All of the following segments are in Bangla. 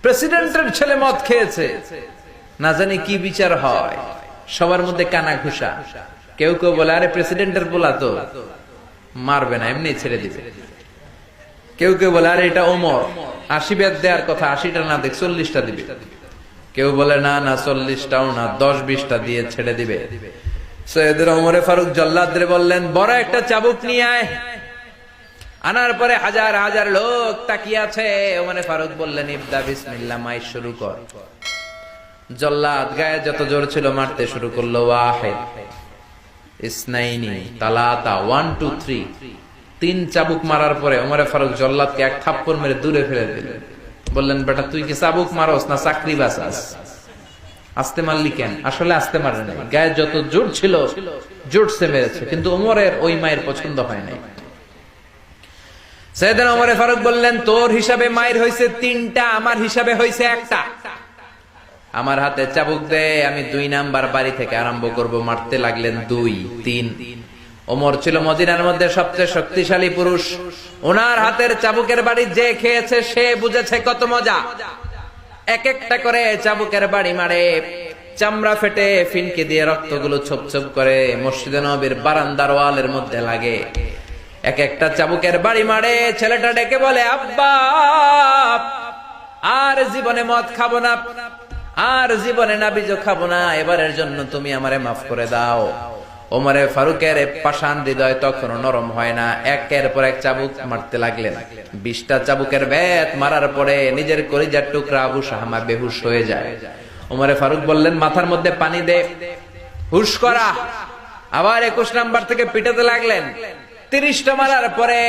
প্রেসিডেন্টের ছেলে মদ খেয়েছে, না জানি কি বিচার হয়, সবার মধ্যে কানা ঘুষা। কেউ কেউ বলে আরে প্রেসিডেন্টের পোলা তো মারবে না, এমনি ছেড়ে দিবে। কেউ কেউ বলে আরে এটা ওমর, 80 বেদ দেওয়ার কথা, 80টা না দেখ 40টা দিবে। কেউ বলে না না 40টাও না, 10-20টা দিয়ে ছেড়ে দিবে। সৈয়দনা ওমরে ফারুক জল্লাদরে বললেন বড় একটা চাবুক নিয়ে আয়। আনার পরে হাজার হাজার লোক তাকিয়ে আছে। ওমরে ফারুক বললেন ইবদা বিসমিল্লাহ, মাই শুরু কর। জল্লাদ গায়ে যত জোর ছিল মারতে শুরু করলো। ওয়াহিদ, ইসনাইনি, তালাতা, 1 2 3, 3 চাবুক মারার পরে ওমরে ফারুক জল্লাদকে এক থাপ্পড় মেরে দূরে ফেলে দিলেন। বললেন বেটা তুই কি চাবুক মারস না চাকরি বাঁচাস? আস্তে মারলি কেন? আসলে আস্তে মারে নাই, গায়ে যত জোর ছিল জোরসে মেরেছে, কিন্তু ওমরের ওই মায়ের পছন্দ হয় নাই। সাইয়েদনা ওমরে ফারুক বললেন তোর হিসাবে মায়ের হইছে 3টা, আমার হিসাবে হইছে 1টা। আমার হাতে চাবুক দে, আমি 2 নাম্বার বাড়ি থেকে আরম্ভ করব। মারতে লাগলেন 2 3। ওমর ছিল মদিনার মধ্যে সবচেয়ে শক্তিশালী পুরুষ। ওনার হাতের চাবুকের বাড়ি যে খেয়েছে সে বুঝেছে কত মজা। এক একটা করে চাবুকের বাড়ি মারে, চামড়া ফেটে ফিনকে দিয়ে রক্তগুলো ছোপ ছোপ করে মসজিদে নববীর বারান্দার ওয়ালের মধ্যে লাগে। এক একটা চাবুকের বাড়ি মারে, ছেলেটা ডেকে বলে আব্বা আর জীবনে মদ খাবো না, আর জীবনে নাবিজও খাবো না, এবারের জন্য তুমি আমারে মাফ করে দাও। ওমরে ফারুকের পাষাণ হৃদয় তখনও নরম হয় না। একের পর এক চাবুক মারতে লাগলেন। 20টা চাবুকের বেত মারার পরে নিজের কলিজার টুকরা আবু শাহমা বেহুশ হয়ে যায়। ওমরে ফারুক বললেন মাথার মধ্যে পানি দে, হুশ করা। আবার 21 নাম্বার থেকে পিটাতে লাগলেন। 30টা মারার পরে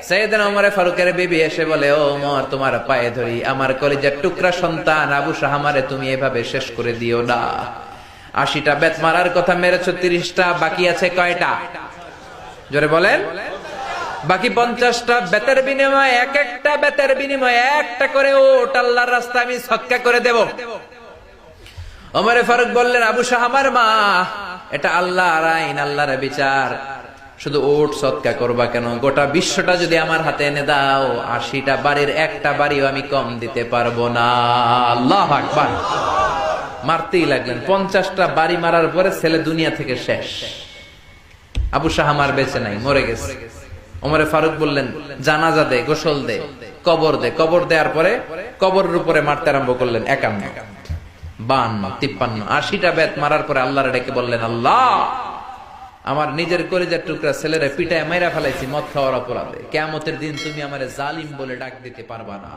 সাইয়েদনা ওমরে ফারুকের বিবি এসে বলে ও ওমর তোমার পায়ে ধরি, আমার কলিজার টুকরা সন্তান আবু শাহমারে তুমি এভাবে শেষ করে দিও না। 80টা বেত মারার কথা মেরেছো, 30টা বাকি আছে কয়টা? জোরে বলেন। বাকি 50টা বেতের বিনিময়ে, এক একটা বেতের বিনিময়ে একটা করে ওট আল্লাহর রাস্তায় আমি সদকা করে দেব। ওমরে ফারুক বললেন আবু শাহমার মা, এটা আল্লাহর আইন, আল্লাহর বিচার, শুধু ওট সদকা করবা কেন? গোটা বিশ্বটা যদি আমার হাতে এনে দাও, 80টা বাড়ির একটা বাড়িও আমি কম দিতে পারবো না। আল্লাহু আকবার। মারতেই লাগলেন। 50টা বাড়ি মারার পরে ছেলে দুনিয়া থেকে শেষ। আবু শাহমার বেঁচে নাই, মরে গেছে। ওমরে ফারুক বললেন জানাজা দে, গোসল দে, কবর দে। কবর দেওয়ার পরে কবরের উপরে মারতে আরম্ভ করলেন। 51, 52, 53, 80টা বেত মারার পরে আল্লাহর ডেকে বললেন আল্লাহ আমার নিজের কলিজার টুকরা ছেলেরে পিটায় মাইরা ফেলাইছি মদ খাওয়ার অপরাধে, কিয়ামতের দিন তুমি আমারে জালিম বলে ডাক দিতে পারবা না।